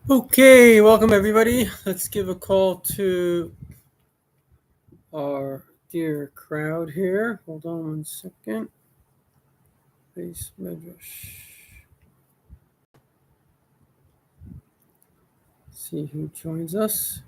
Okay, welcome everybody. Let's give a call to our dear crowd here. Hold on one second. Base Medrash. See who joins us.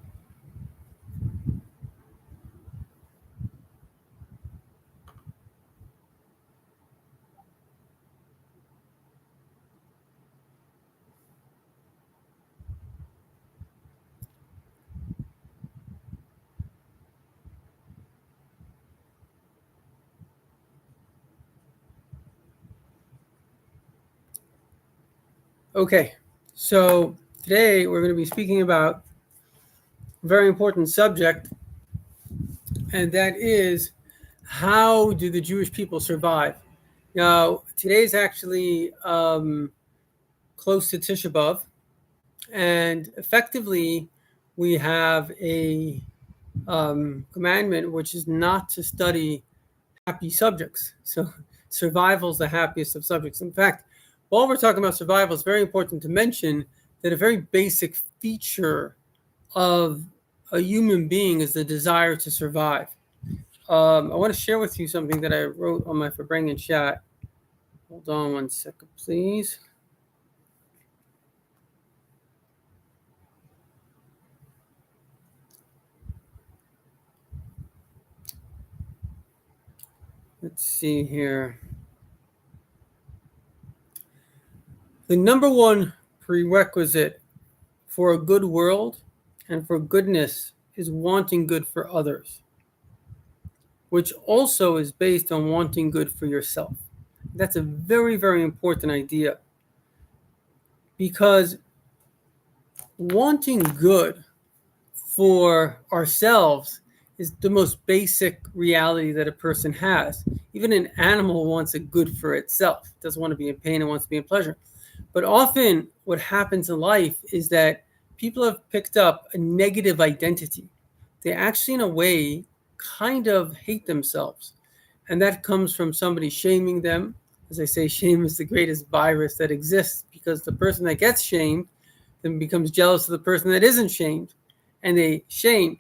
Okay, so today we're going to be speaking about a very important subject, and that is how do the Jewish people survive? Now, today is actually close to Tisha B'Av, and effectively we have a commandment, which is not to study happy subjects. So survival is the happiest of subjects. In fact, while we're talking about survival, it's very important to mention that a very basic feature of a human being is the desire to survive. I want to share with you something that I wrote on my Fabrengen chat. Hold on one second, please. Let's see here. The number one prerequisite for a good world and for goodness is wanting good for others, which also is based on wanting good for yourself. That's a very, very important idea, because wanting good for ourselves is the most basic reality that a person has. Even an animal wants a good for itself. It doesn't want to be in pain, it wants to be in pleasure. But often what happens in life is that people have picked up a negative identity. They actually, in a way, kind of hate themselves. And that comes from somebody shaming them. As I say, shame is the greatest virus that exists, because the person that gets shamed then becomes jealous of the person that isn't shamed, and they shame.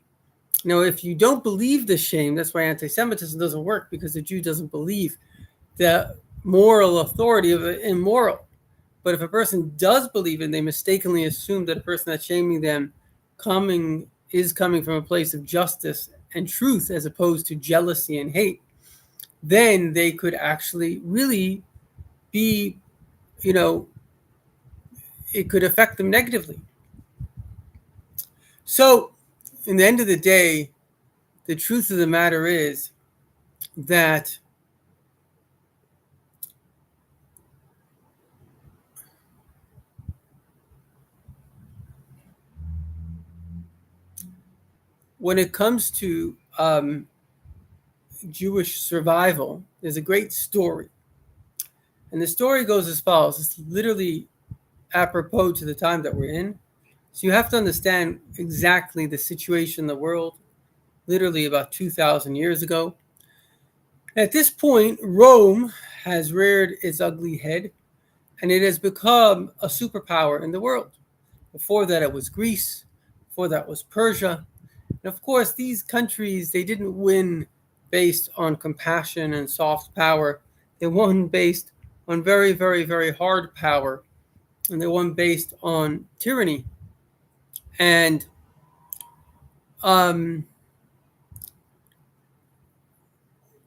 Now, if you don't believe the shame, that's why anti-Semitism doesn't work, because the Jew doesn't believe the moral authority of it immoral. But if a person does believe it, and they mistakenly assume that a person that's shaming them is coming from a place of justice and truth as opposed to jealousy and hate, then they could actually really be, it could affect them negatively. So, in the end of the day, the truth of the matter is that when it comes to Jewish survival, there's a great story. And the story goes as follows. It's literally apropos to the time that we're in. So you have to understand exactly the situation in the world, literally about 2,000 years ago. At this point, Rome has reared its ugly head, and it has become a superpower in the world. Before that, it was Greece. Before that was Persia. And of course, these countries, they didn't win based on compassion and soft power. They won based on very, very, very hard power. And they won based on tyranny. And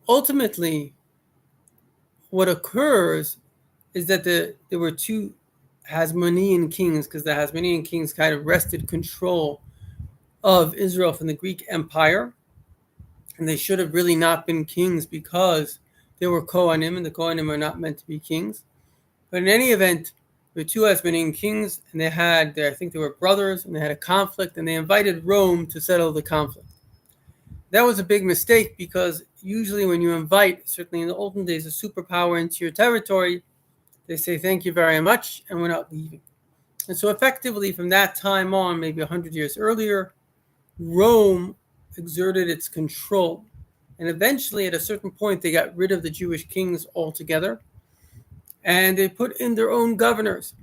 ultimately, what occurs is that there were two Hasmonean kings, because the Hasmonean kings kind of wrested control of Israel from the Greek Empire. And they should have really not been kings, because they were Kohanim, and the Kohanim are not meant to be kings. But in any event, there were two Hasmonean kings, and I think they were brothers, and they had a conflict, and they invited Rome to settle the conflict. That was a big mistake, because usually when you invite, certainly in the olden days, a superpower into your territory, they say thank you very much, and we're not leaving. And so effectively from that time on, maybe 100 years earlier, Rome exerted its control. And eventually, at a certain point, they got rid of the Jewish kings altogether, and they put in their own governors.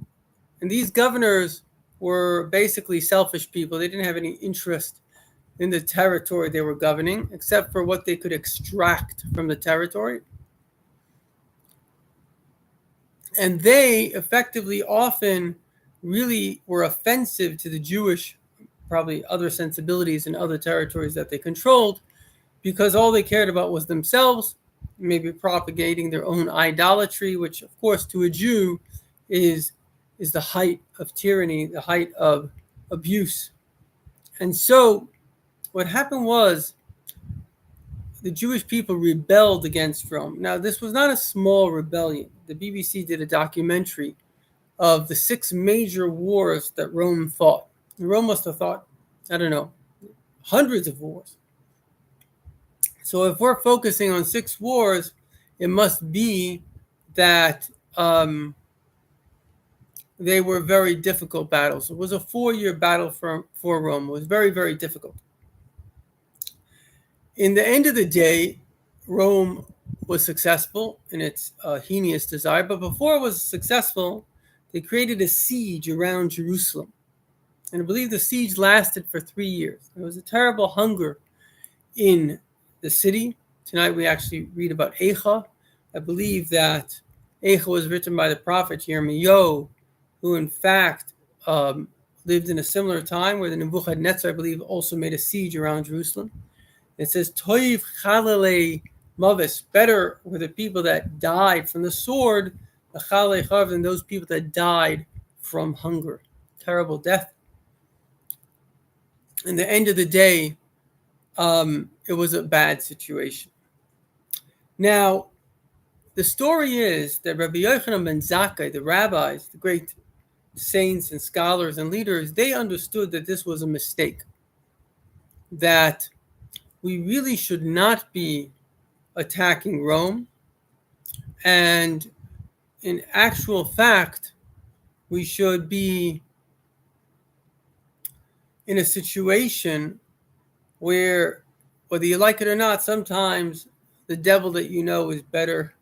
And these governors were basically selfish people. They didn't have any interest in the territory they were governing, except for what they could extract from the territory. And they effectively often really were offensive to the Jewish, probably other sensibilities in other territories that they controlled, because all they cared about was themselves, maybe propagating their own idolatry, which of course to a Jew is the height of tyranny, the height of abuse. And so what happened was the Jewish people rebelled against Rome. Now, this was not a small rebellion. The BBC did a documentary of the 6 major wars that Rome fought. Rome must have fought, I don't know, hundreds of wars. So if we're focusing on 6 wars, it must be that they were very difficult battles. It was a 4-year battle for Rome. It was very, very difficult. In the end of the day, Rome was successful in its heinous desire, but before it was successful, they created a siege around Jerusalem. And I believe the siege lasted for 3 years. There was a terrible hunger in the city. Tonight we actually read about Eicha. I believe that Eicha was written by the prophet Yirmiyahu, who in fact lived in a similar time where the Nebuchadnezzar, I believe, also made a siege around Jerusalem. It says, Toiv Chalalei Mavis, better were the people that died from the sword, the Chalei Chav, than those people that died from hunger. Terrible death. In the end of the day, it was a bad situation. Now, the story is that Rabbi Yochanan ben Zakkai, the rabbis, the great saints and scholars and leaders, they understood that this was a mistake, that we really should not be attacking Rome. And in actual fact, we should be in a situation where, whether you like it or not, sometimes the devil that you know is better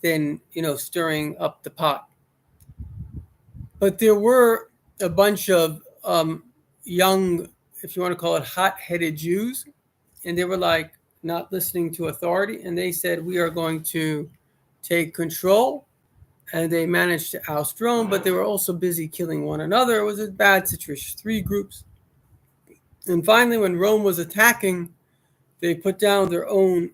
than, stirring up the pot. But there were a bunch of young, if you want to call it hot-headed Jews, and they were like not listening to authority, and they said, we are going to take control. And they managed to oust Rome, but they were also busy killing one another. It was a bad situation, 3 groups. And finally, when Rome was attacking, they put down their own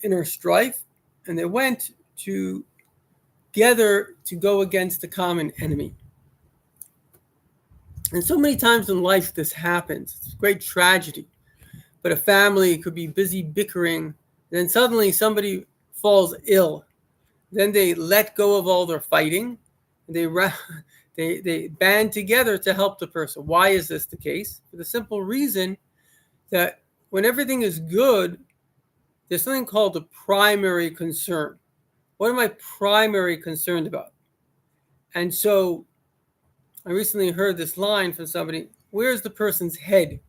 inner strife, and they went together to go against the common enemy. And so many times in life this happens. It's a great tragedy. But a family could be busy bickering, then suddenly somebody falls ill. Then they let go of all their fighting. They band together to help the person. Why is this the case? For the simple reason that when everything is good, there's something called the primary concern. What am I primary concerned about? And so I recently heard this line from somebody, where's the person's head?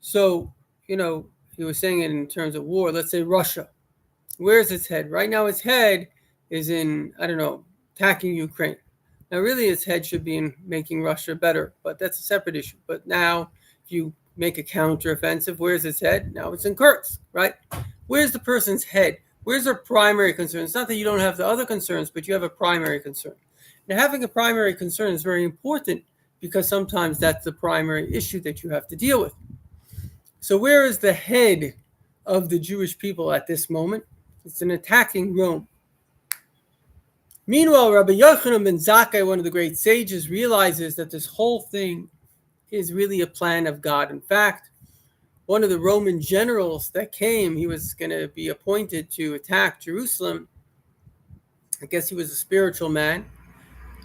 So, he was saying it in terms of war. Let's say Russia. Where's its head? Right now its head is in, attacking Ukraine. Now, really, its head should be in making Russia better, but that's a separate issue. But now, if you make a counteroffensive, where's its head? Now it's in Kursk, right? Where's the person's head? Where's their primary concern? It's not that you don't have the other concerns, but you have a primary concern. Now, having a primary concern is very important because sometimes that's the primary issue that you have to deal with. So where is the head of the Jewish people at this moment? It's in attacking Rome. Meanwhile, Rabbi Yochanan ben Zakkai, one of the great sages, realizes that this whole thing is really a plan of God. In fact, one of the Roman generals that came, he was going to be appointed to attack Jerusalem. I guess he was a spiritual man.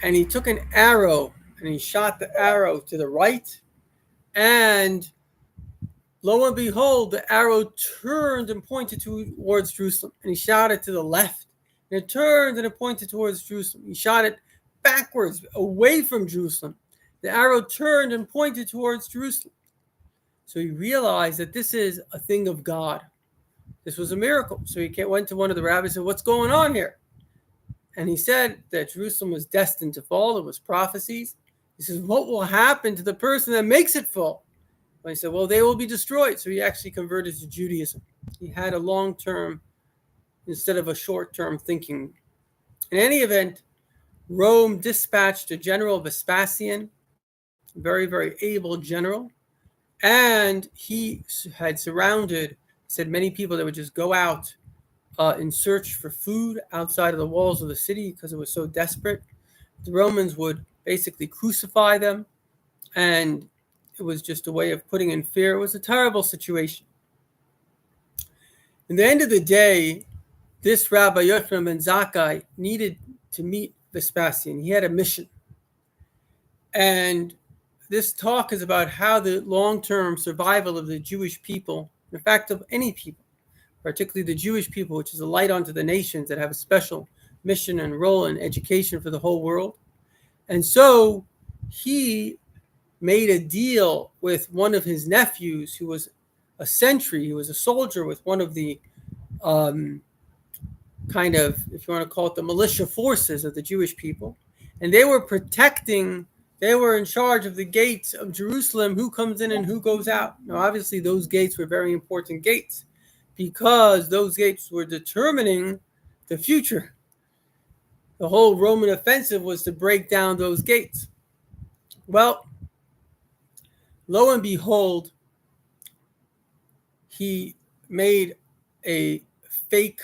And he took an arrow and he shot the arrow to the right. And lo and behold, the arrow turned and pointed towards Jerusalem. And he shot it to the left. And it turned and it pointed towards Jerusalem. He shot it backwards, away from Jerusalem. The arrow turned and pointed towards Jerusalem. So he realized that this is a thing of God. This was a miracle. So he went to one of the rabbis and said, what's going on here? And he said that Jerusalem was destined to fall. It was prophecies. He says, what will happen to the person that makes it fall? And he said, well, they will be destroyed. So he actually converted to Judaism. He had a long-term instead of a short-term thinking. In any event, Rome dispatched a general, Vespasian, very, very able general, and he had surrounded, said many people that would just go out in search for food outside of the walls of the city because it was so desperate. The Romans would basically crucify them, and it was just a way of putting in fear. It was a terrible situation. In the end of the day, this Rabbi Yochanan ben Zakkai needed to meet Vespasian. He had a mission. And this talk is about how the long-term survival of the Jewish people, in fact, of any people, particularly the Jewish people, which is a light unto the nations that have a special mission and role in education for the whole world. And so he made a deal with one of his nephews who was a sentry. He was a soldier with one of the kind of, if you want to call it, the militia forces of the Jewish people. And they were protecting, they were in charge of the gates of Jerusalem, who comes in and who goes out. Now, obviously, those gates were very important gates because those gates were determining the future. The whole Roman offensive was to break down those gates. Well, lo and behold, he made a fake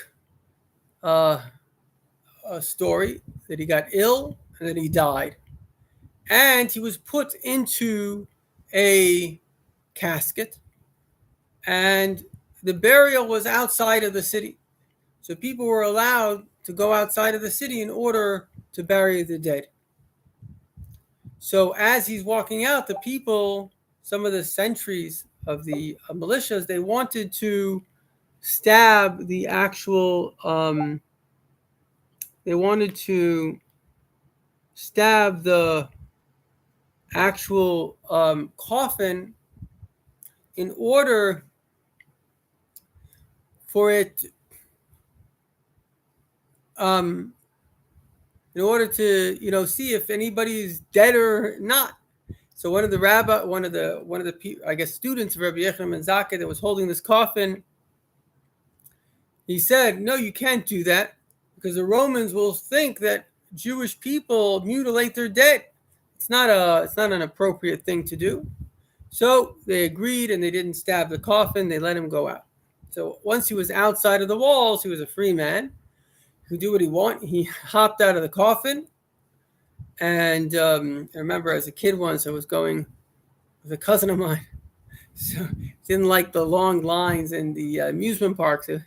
story that he got ill and that he died. And he was put into a casket, and the burial was outside of the city. So people were allowed to go outside of the city in order to bury the dead. So as he's walking out, the people, some of the sentries of the militias, they wanted to stab the actual, they wanted to stab the actual coffin in order for it, in order to, see if anybody's dead or not. So one of the I guess students of Rabbi Yochanan ben Zakkai that was holding this coffin, he said, no, you can't do that because the Romans will think that Jewish people mutilate their dead. It's not an appropriate thing to do. So they agreed and they didn't stab the coffin. They let him go out. So once he was outside of the walls, he was a free man. He could do what he wanted. He hopped out of the coffin. And I remember as a kid once, I was going with a cousin of mine. So didn't like the long lines in the amusement parks. So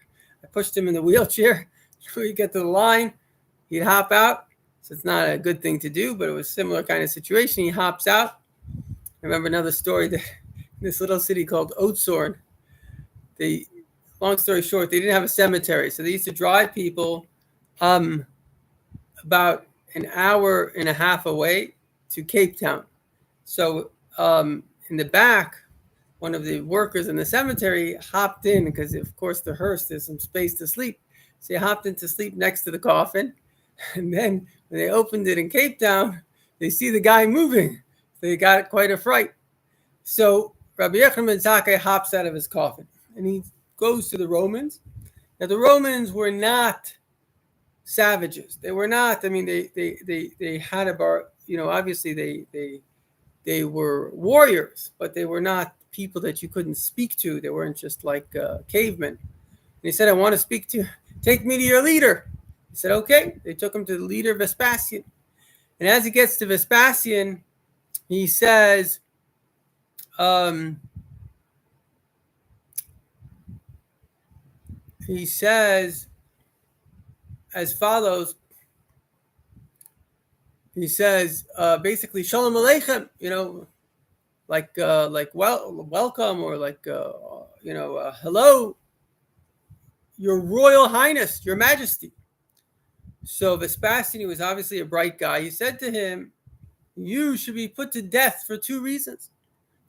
I pushed him in the wheelchair. Before you get to the line, he'd hop out. So it's not a good thing to do, but it was a similar kind of situation. He hops out. I remember another story that in this little city called Oatsorn, long story short, they didn't have a cemetery. So they used to drive people about an hour and a half away to Cape Town. So in the back, one of the workers in the cemetery hopped in because, of course, the hearse, there's some space to sleep. So he hopped in to sleep next to the coffin. And then when they opened it in Cape Town, they see the guy moving. They got quite a fright. So Rabbi Yochanan ben Zakkai hops out of his coffin and he goes to the Romans. Now the Romans were not savages. They were not. I mean, they had a bar. Obviously they were warriors, but they were not people that you couldn't speak to. They weren't just like cavemen. And he said, "I want to speak to. Take me to your leader." He said, "Okay." They took him to the leader, Vespasian. And as he gets to Vespasian, he says, as follows. He says, basically, Shalom Aleichem, welcome, or hello, Your Royal Highness, Your Majesty. So Vespasian, who was obviously a bright guy, he said to him, you should be put to death for two reasons.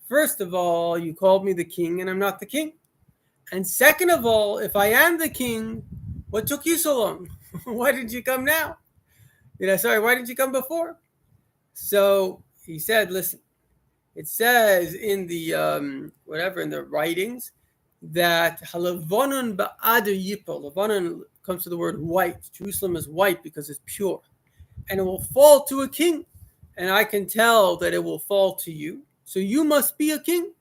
First of all, you called me the king and I'm not the king. And second of all, if I am the king, what took you so long? Why did you come now? Why didn't you come before? So he said, listen, it says in the in the writings that Halavonon ba'ad yipol. Lavonon comes to the word white. Jerusalem is white because it's pure, and it will fall to a king. And I can tell that it will fall to you. So you must be a king.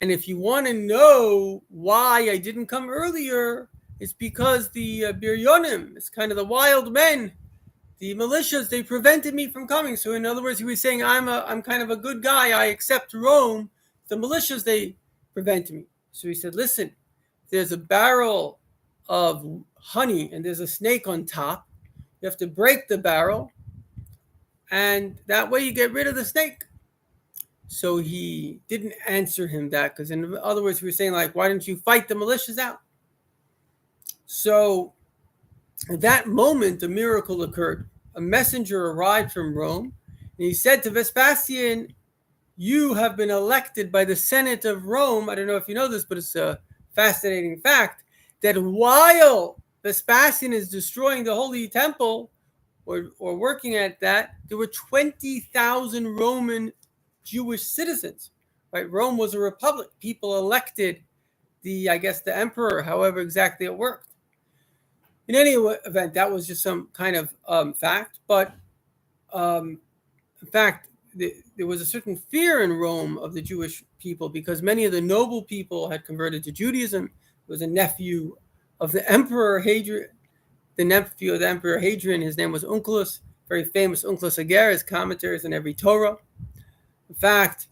And if you want to know why I didn't come earlier, it's because the Biryonim, it's kind of the wild men, the militias, they prevented me from coming. So in other words, he was saying, I'm kind of a good guy. I accept Rome. The militias, they prevented me. So he said, listen, there's a barrel of honey and there's a snake on top. You have to break the barrel, and that way you get rid of the snake. So he didn't answer him that, because in other words, he was saying, like, why didn't you fight the militias out? So at that moment, a miracle occurred. A messenger arrived from Rome, and he said to Vespasian, you have been elected by the Senate of Rome. I don't know if you know this, but it's a fascinating fact that while Vespasian is destroying the Holy Temple or working at that, there were 20,000 Roman Jewish citizens. Right? Rome was a republic. People elected the emperor, however exactly it worked. In any event, that was just some kind of fact. But in fact, there was a certain fear in Rome of the Jewish people because many of the noble people had converted to Judaism. It was a nephew of the Emperor Hadrian. The nephew of the Emperor Hadrian, his name was Onkelos, very famous Onkelos Ager, his commentaries in every Torah. In fact,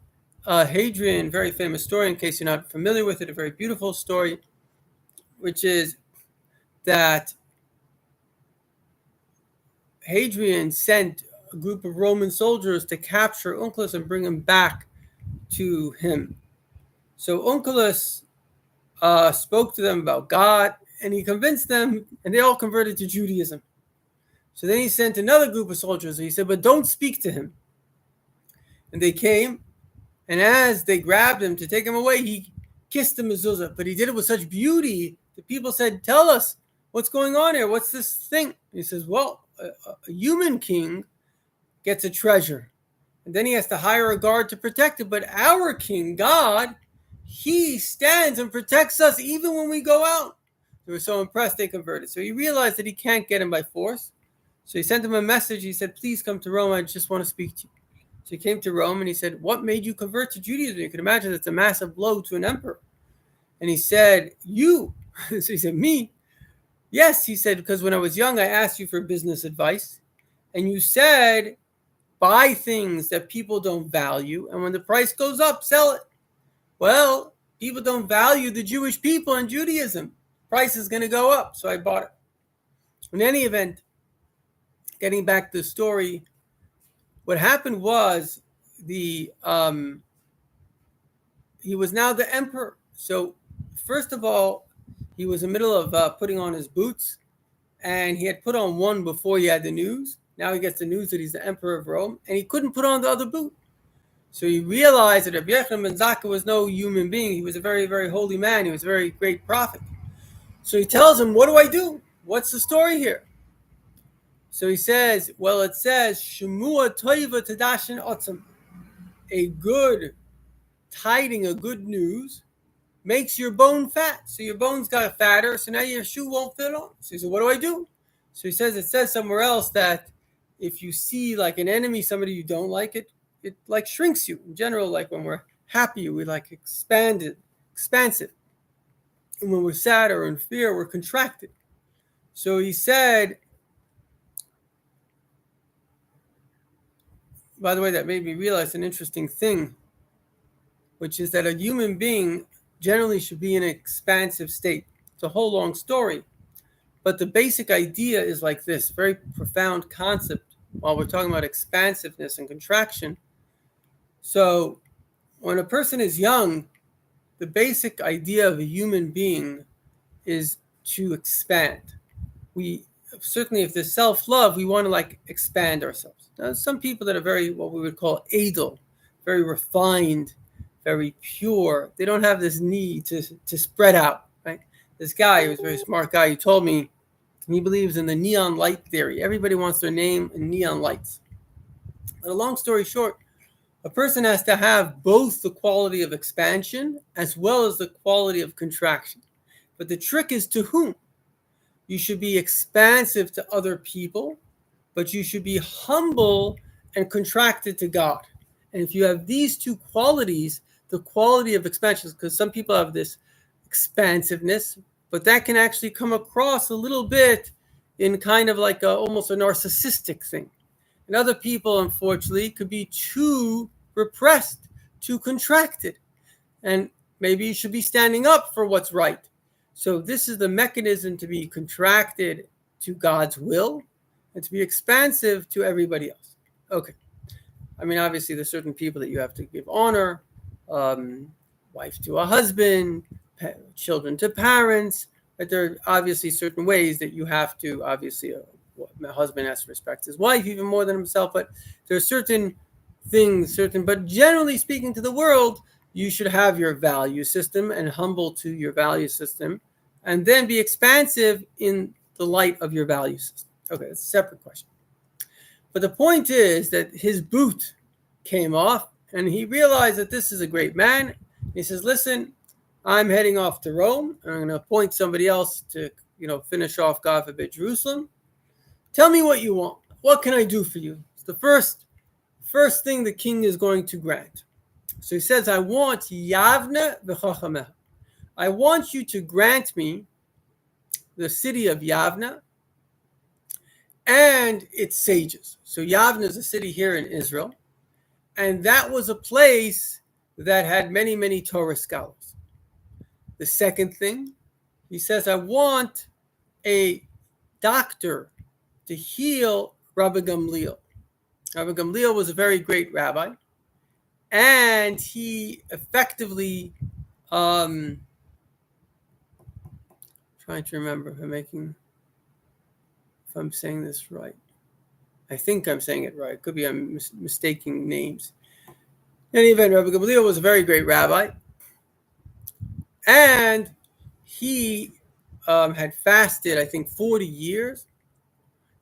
Hadrian, very famous story, in case you're not familiar with it, a very beautiful story, which is that Hadrian sent a group of Roman soldiers to capture Onkelos and bring him back to him. So Onkelos spoke to them about God, and he convinced them, and they all converted to Judaism. So then he sent another group of soldiers, and he said, but don't speak to him. And they came, and as they grabbed him to take him away, he kissed the mezuzah, but he did it with such beauty that people said, tell us what's going on here. What's this thing? And he says, well, a human king gets a treasure, and then he has to hire a guard to protect it. But our king, God, he stands and protects us even when we go out. They were so impressed they converted. So he realized that he can't get him by force. So he sent him a message. He said, please come to Rome. I just want to speak to you. So he came to Rome and he said, what made you convert to Judaism? You can imagine it's a massive blow to an emperor. And he said, you. So he said, me? Yes, he said, because when I was young, I asked you for business advice. And you said, buy things that people don't value. And when the price goes up, sell it. Well, people don't value the Jewish people in Judaism. Price is going to go up. So I bought it. In any event, getting back to the story, what happened was he was now the emperor. So first of all, he was in the middle of putting on his boots, and he had put on one before he had the news. Now he gets the news that he's the emperor of Rome, and he couldn't put on the other boot. So he realized that Rabbi Yochanan ben Zakkai was no human being. He was a very, very holy man. He was a very great prophet. So he tells him, what do I do? What's the story here? So he says, well, it says, Shemua toiva tadashin otzam. A good tiding, a good news, makes your bone fat. So your bones got fatter, so now your shoe won't fit on. So he said, what do I do? So he says, it says somewhere else that if you see like an enemy, somebody you don't like, it like shrinks you. In general, like when we're happy, we like expansive. And when we're sad or in fear, we're contracted. So he said, by the way, that made me realize an interesting thing, which is that a human being generally should be in an expansive state. It's a whole long story, but the basic idea is like this, very profound concept while we're talking about expansiveness and contraction. So when a person is young, the basic idea of a human being is to expand. We certainly, if there's self-love, we want to like expand ourselves. Now, some people that are very, what we would call edel, very refined, very pure, they don't have this need to spread out, right? This guy, who was a very smart guy, he told me he believes in the neon light theory. Everybody wants their name in neon lights. But a long story short, a person has to have both the quality of expansion as well as the quality of contraction. But the trick is to whom? You should be expansive to other people, but you should be humble and contracted to God. And if you have these two qualities, the quality of expansion, because some people have this expansiveness, but that can actually come across a little bit in kind of like almost a narcissistic thing. And other people, unfortunately, could be too repressed, too contracted. And maybe you should be standing up for what's right. So this is the mechanism to be contracted to God's will and to be expansive to everybody else. Okay. I mean, obviously, there's certain people that you have to give honor, wife to a husband, children to parents. But there are obviously certain ways that you have to, obviously, my husband has to respect his wife even more than himself. But there are certain things, but generally speaking to the world, you should have your value system and humble to your value system, and then be expansive in the light of your value system. Okay, that's a separate question. But the point is that his boot came off, and he realized that this is a great man. He says, listen, I'm heading off to Rome. I'm going to appoint somebody else to, finish off, God forbid, Jerusalem. Tell me what you want. What can I do for you? It's the first thing the king is going to grant. So he says, I want Yavne v'chachameh. I want you to grant me the city of Yavne and its sages. So Yavne is a city here in Israel, and that was a place that had many, many Torah scholars. The second thing, he says, I want a doctor to heal Rabbi Gamliel. Rabbi Gamliel was a very great rabbi, and he effectively, trying to remember if I'm saying this right. I think I'm saying it right. Could be I'm mistaking names. In any event, Rabbi Gamliel was a very great rabbi, and he had fasted, I think, 40 years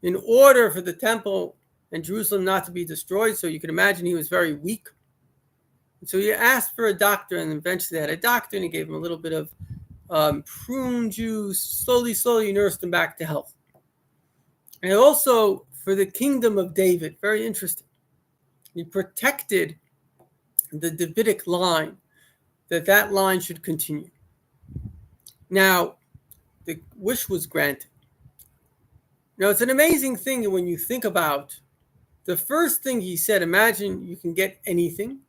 in order for the temple and Jerusalem not to be destroyed. So you can imagine he was very weak. And so he asked for a doctor, and eventually they had a doctor, and he gave him a little bit of prune juice. Slowly nursed him back to health. And also for the kingdom of David, very interesting. He protected the Davidic line, that line should continue. Now, the wish was granted. Now, it's an amazing thing when you think about the first thing he said. Imagine you can get anything.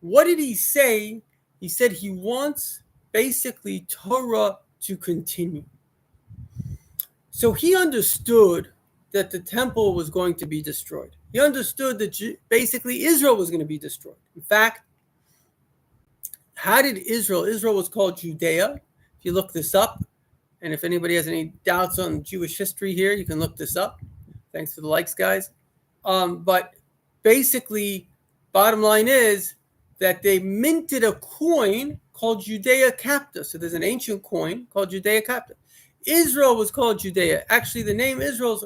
What did he say? He said he wants basically Torah to continue. So he understood that the temple was going to be destroyed. He understood that basically Israel was going to be destroyed. In fact, how did Israel was called Judea. If you look this up, and if anybody has any doubts on Jewish history here, you can look this up. Thanks for the likes, guys. But basically, bottom line is that they minted a coin called Judea Capta. So there's an ancient coin called Judea Capta. Israel was called Judea. Actually, the name Israel's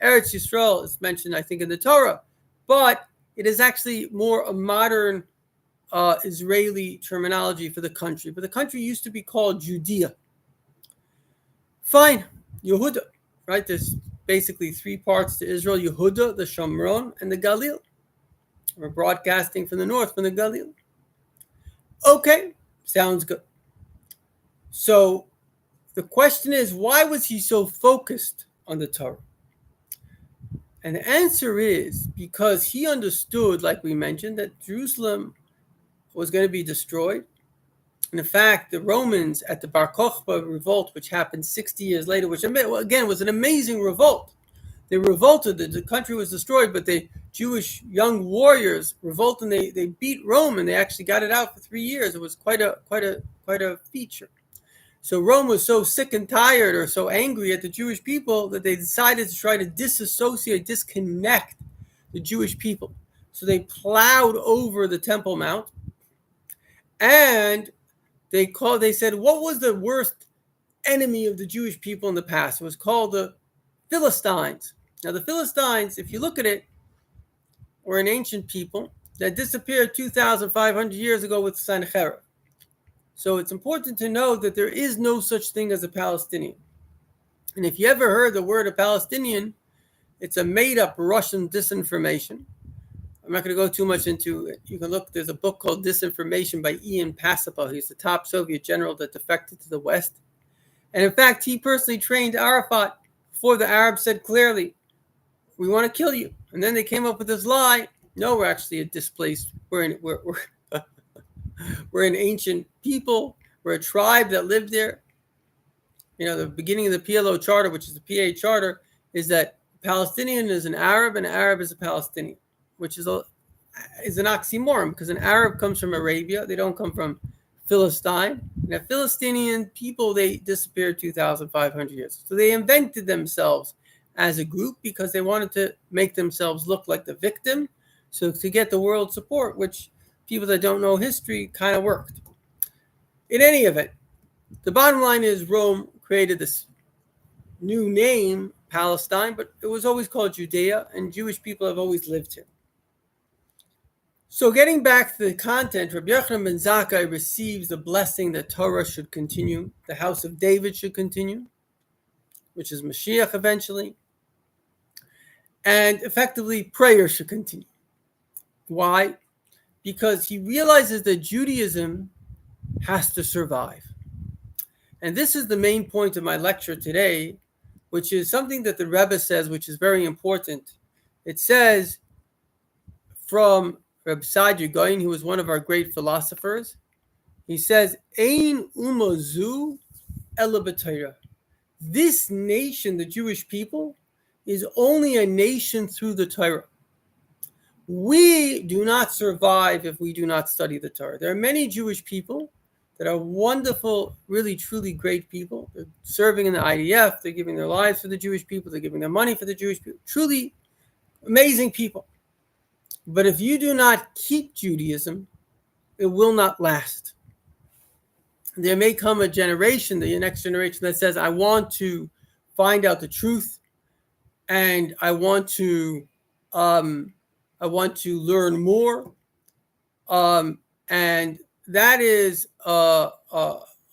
Eretz Yisrael is mentioned, I think, in the Torah, but it is actually more a modern Israeli terminology for the country. But the country used to be called Judea. Fine, Yehuda, right? There's basically three parts to Israel: Yehuda, the Shomron, and the Galil. We're broadcasting from the north, from the Galil. Okay, sounds good. So the question is, why was he so focused on the Torah? And the answer is because he understood, like we mentioned, that Jerusalem was going to be destroyed. And in fact, the Romans at the Bar Kokhba revolt, which happened 60 years later, which again was an amazing revolt. They revolted, the country was destroyed, but the Jewish young warriors revolted, and they beat Rome, and they actually got it out for 3 years. It was quite a feature. So Rome was so sick and tired or so angry at the Jewish people that they decided to try to disconnect the Jewish people. So they plowed over the Temple Mount, and they said, what was the worst enemy of the Jewish people in the past? It was called the Philistines. Now the Philistines, if you look at it, were an ancient people that disappeared 2,500 years ago with Sennacherib. So it's important to know that there is no such thing as a Palestinian. And if you ever heard the word a Palestinian, it's a made-up Russian disinformation. I'm not going to go too much into it. You can look, there's a book called Disinformation by Ian Passipa. He's the top Soviet general that defected to the West. And in fact, he personally trained Arafat before the Arabs said clearly, we want to kill you. And then they came up with this lie. No, we're actually a displaced, we're an ancient people. We're a tribe that lived there. You know, the beginning of the PLO charter, which is the PA charter, is that Palestinian is an Arab and an Arab is a Palestinian, which is an oxymoron because an Arab comes from Arabia. They don't come from Philistine. And the Philistinian people, they disappeared 2,500 years. So they invented themselves as a group because they wanted to make themselves look like the victim. So to get the world support, which people that don't know history kind of worked. In any event, the bottom line is Rome created this new name, Palestine, but it was always called Judea, and Jewish people have always lived here. So getting back to the content, Rabbi Yochanan ben Zakkai receives the blessing that Torah should continue, the house of David should continue, which is Mashiach eventually, and effectively prayer should continue. Why? Because he realizes that Judaism has to survive. And this is the main point of my lecture today, which is something that the Rebbe says, which is very important. It says from Reb Saadia Gaon, who was one of our great philosophers, he says, Ein umazu ela b'Torah. This nation, the Jewish people, is only a nation through the Torah. We do not survive if we do not study the Torah. There are many Jewish people that are wonderful, really, truly great people. They're serving in the IDF. They're giving their lives for the Jewish people. They're giving their money for the Jewish people. Truly amazing people. But if you do not keep Judaism, it will not last. There may come a generation, the next generation, that says, I want to find out the truth, and I want to learn more. And that is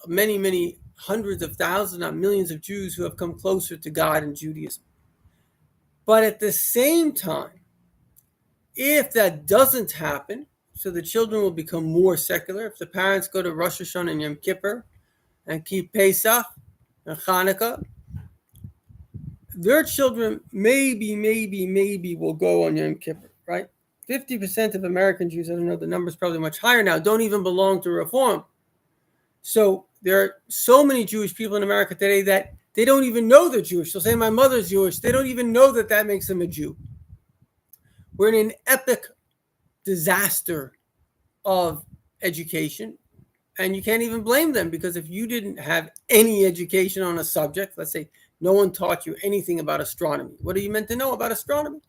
many, many hundreds of thousands, not millions of Jews who have come closer to God in Judaism. But at the same time, if that doesn't happen, so the children will become more secular. If the parents go to Rosh Hashanah and Yom Kippur and keep Pesach and Hanukkah, their children maybe will go on Yom Kippur, right? 50% of American Jews, I don't know, the number's probably much higher now, don't even belong to Reform. So there are so many Jewish people in America today that they don't even know they're Jewish. They'll say, my mother's Jewish. They don't even know that makes them a Jew. We're in an epic disaster of education, and you can't even blame them, because if you didn't have any education on a subject, let's say no one taught you anything about astronomy, what are you meant to know about astronomy?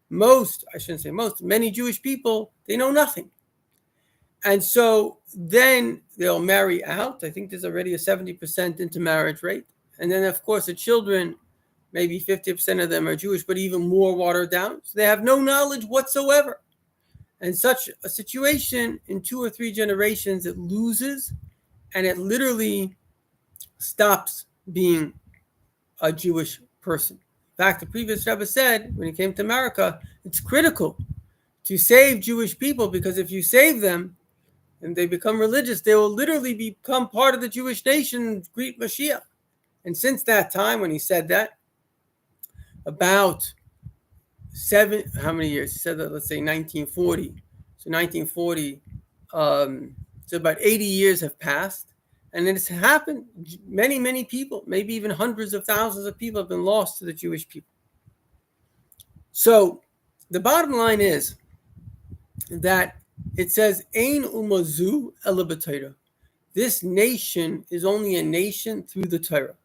Many Jewish people, they know nothing. And so then they'll marry out. I think there's already a 70% intermarriage rate. And then, of course, the children, maybe 50% of them are Jewish, but even more watered down. So they have no knowledge whatsoever. And such a situation, in 2 or 3 generations, it loses, and it literally stops being a Jewish person. In fact, the previous Rebbe said, when he came to America, it's critical to save Jewish people, because if you save them and they become religious, they will literally become part of the Jewish nation, greet Mashiach. And since that time, when he said that, about how many years? He said that, let's say 1940. So 1940, so about 80 years have passed. And it's happened. Many, many people, maybe even hundreds of thousands of people have been lost to the Jewish people. So the bottom line is that it says, Ein umazu ela b'Torah. This nation is only a nation through the Torah.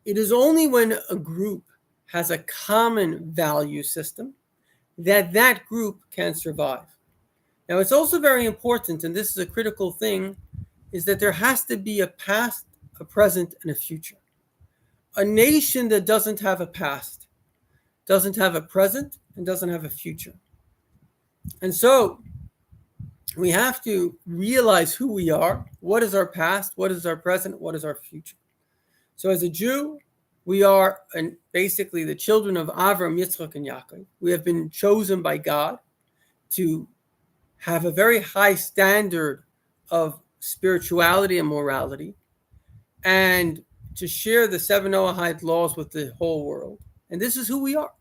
It is only when a group has a common value system that group can survive. Now, it's also very important, and this is a critical thing, is that there has to be a past, a present, and a future. A nation that doesn't have a past, doesn't have a present, and doesn't have a future, And so we have to realize who we are, what is our past, what is our present, what is our future. So as a Jew, we are basically the children of Avram, Yitzchak, and Yaakov. We have been chosen by God to have a very high standard of spirituality and morality, and to share the seven Noahide laws with the whole world. And this is who we are.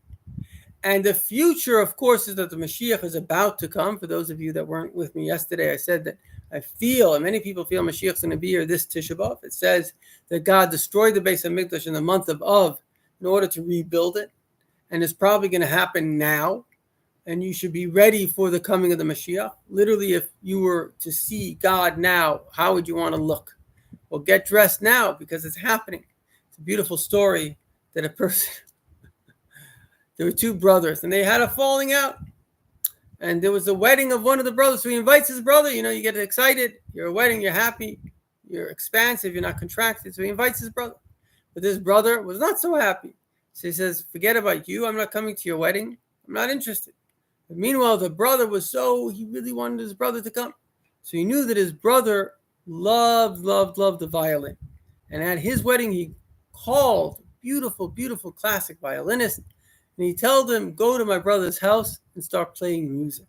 And the future, of course, is that the Mashiach is about to come. For those of you that weren't with me yesterday, I said that I feel, and many people feel, Mashiach's going to be here this Tisha B'Av. It says that God destroyed the Beis HaMikdash in the month of Av in order to rebuild it. And it's probably going to happen now. And you should be ready for the coming of the Mashiach. Literally, if you were to see God now, how would you want to look? Well, get dressed now because it's happening. It's a beautiful story that a person... There were two brothers, and they had a falling out. And there was a wedding of one of the brothers. So he invites his brother. You know, you get excited. You're a wedding. You're happy. You're expansive. You're not contracted. So he invites his brother. But this brother was not so happy. So he says, forget about you. I'm not coming to your wedding. I'm not interested. But meanwhile, the brother he really wanted his brother to come. So he knew that his brother loved the violin. And at his wedding, he called beautiful, beautiful classic violinist. And he told him, go to my brother's house and start playing music.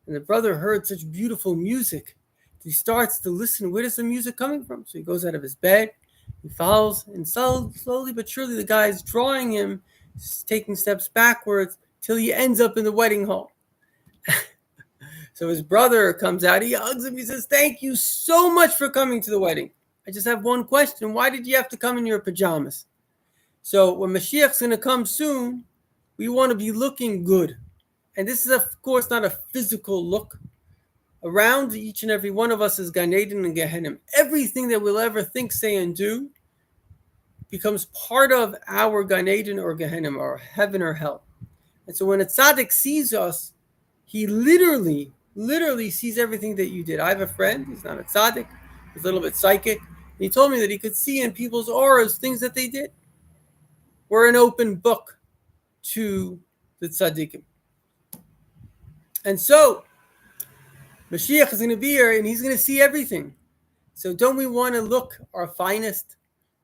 And the brother heard such beautiful music. He starts to listen. Where does the music coming from? So he goes out of his bed. He follows. And slowly but surely, the guy is drawing him, taking steps backwards till he ends up in the wedding hall. So his brother comes out. He hugs him. He says, thank you so much for coming to the wedding. I just have one question. Why did you have to come in your pajamas? So when Mashiach's going to come soon, we want to be looking good. And this is, of course, not a physical look. Around each and every one of us is Gan Eden and Gehenna. Everything that we'll ever think, say, and do becomes part of our Gan Eden or Gehenna, or heaven or hell. And so when a tzaddik sees us, he literally sees everything that you did. I have a friend, he's not a tzaddik, he's a little bit psychic. He told me that he could see in people's auras things that they did. We're an open book to the tzaddikim. And so Mashiach is going to be here and he's going to see everything. So don't we want to look our finest?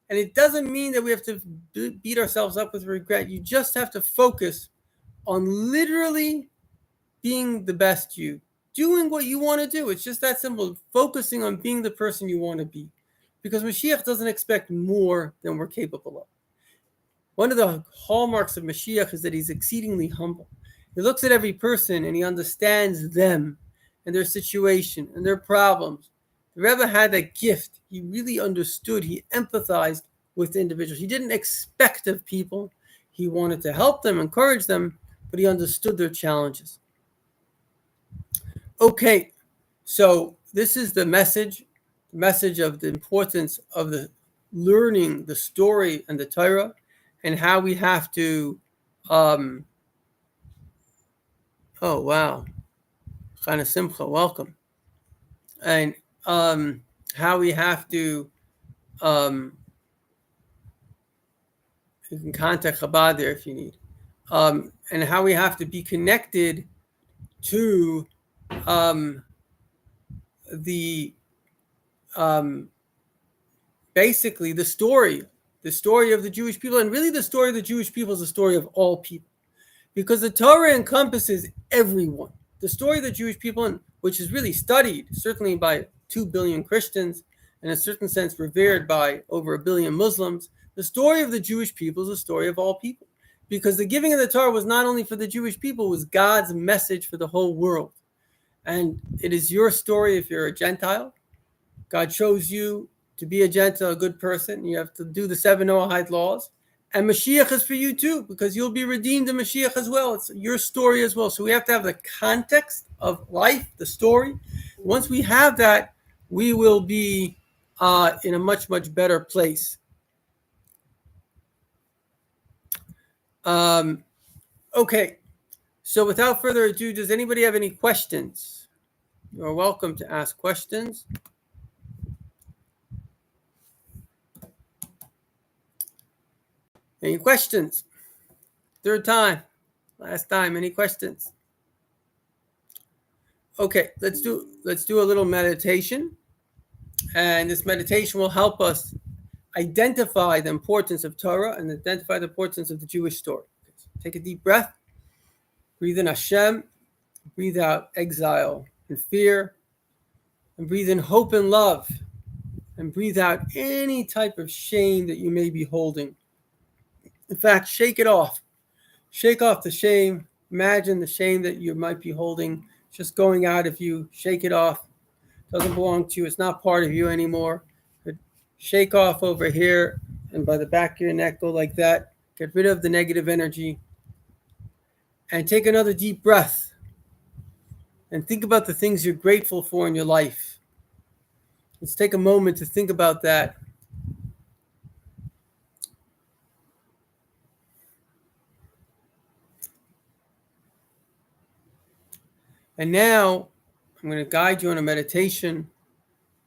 And it doesn't mean that we have to beat ourselves up with regret. You just have to focus on literally being the best you, doing what you want to do. It's just that simple. Focusing on being the person you want to be. Because Mashiach doesn't expect more than we're capable of. One of the hallmarks of Mashiach is that he's exceedingly humble. He looks at every person and he understands them and their situation and their problems. The Rebbe had that gift. He really understood. He empathized with individuals. He didn't expect of people. He wanted to help them, encourage them, but he understood their challenges. Okay, so this is the message of the importance of the learning the story and the Torah, and how we have to, oh wow, Chana Simcha, welcome. And how we have to, you can contact Chabad there if you need, and how we have to be connected to basically the story of the Jewish people. And really the story of the Jewish people is the story of all people, because the Torah encompasses everyone. The story of the Jewish people, which is really studied certainly by 2 billion Christians, and in a certain sense revered by over 1 billion Muslims. The story of the Jewish people is the story of all people, because the giving of the Torah was not only for the Jewish people, it was God's message for the whole world. And it is your story if you're a Gentile. God chose you to be a Gentile, a good person. You have to do the 7 Noahide laws. And Mashiach is for you too, because you'll be redeemed in Mashiach as well. It's your story as well. So we have to have the context of life, the story. Once we have that, we will be in a much, much better place. Okay, so without further ado, does anybody have any questions? You're welcome to ask questions. Any questions? Third time, last time, any questions? Okay, let's do a little meditation, and this meditation will help us identify the importance of Torah and identify the importance of the Jewish story. Take a deep breath, breathe in Hashem, breathe out exile and fear, and breathe in hope and love, and breathe out any type of shame that you may be holding. In fact, shake it off. Shake off the shame. Imagine the shame that you might be holding just going out of you. Shake it off. It doesn't belong to you. It's not part of you anymore. But shake off over here and by the back of your neck, go like that. Get rid of the negative energy. And take another deep breath. And think about the things you're grateful for in your life. Let's take a moment to think about that. And now I'm going to guide you on a meditation,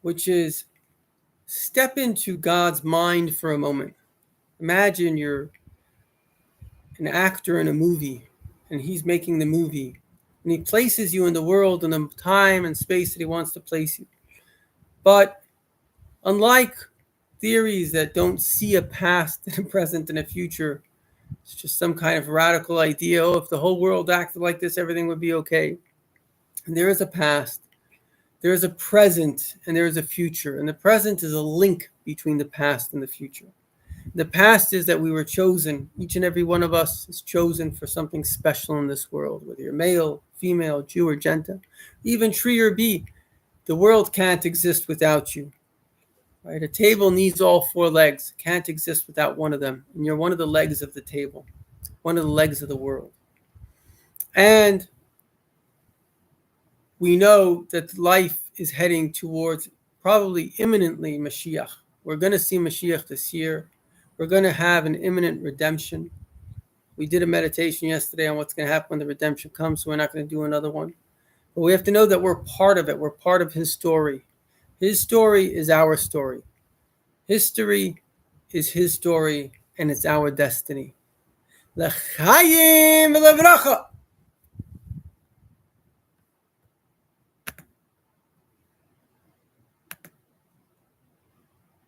which is step into God's mind for a moment. Imagine you're an actor in a movie, and he's making the movie. And he places you in the world and the time and space that he wants to place you. But unlike theories that don't see a past and a present and a future, it's just some kind of radical idea. Oh, if the whole world acted like this, everything would be okay. And there is a past, there is a present, and there is a future. And the present is a link between the past and the future. The past is that we were chosen. Each and every one of us is chosen for something special in this world, whether you're male, female, Jew, or Gentile, even tree or bee. The world can't exist without you. Right? A table needs all four legs. It can't exist without one of them. And you're one of the legs of the table, one of the legs of the world. And we know that life is heading towards probably imminently Mashiach. We're going to see Mashiach this year. We're going to have an imminent redemption. We did a meditation yesterday on what's going to happen when the redemption comes, so we're not going to do another one. But we have to know that we're part of it. We're part of his story. His story is our story. History is his story, and it's our destiny. L'chaim v'levracha.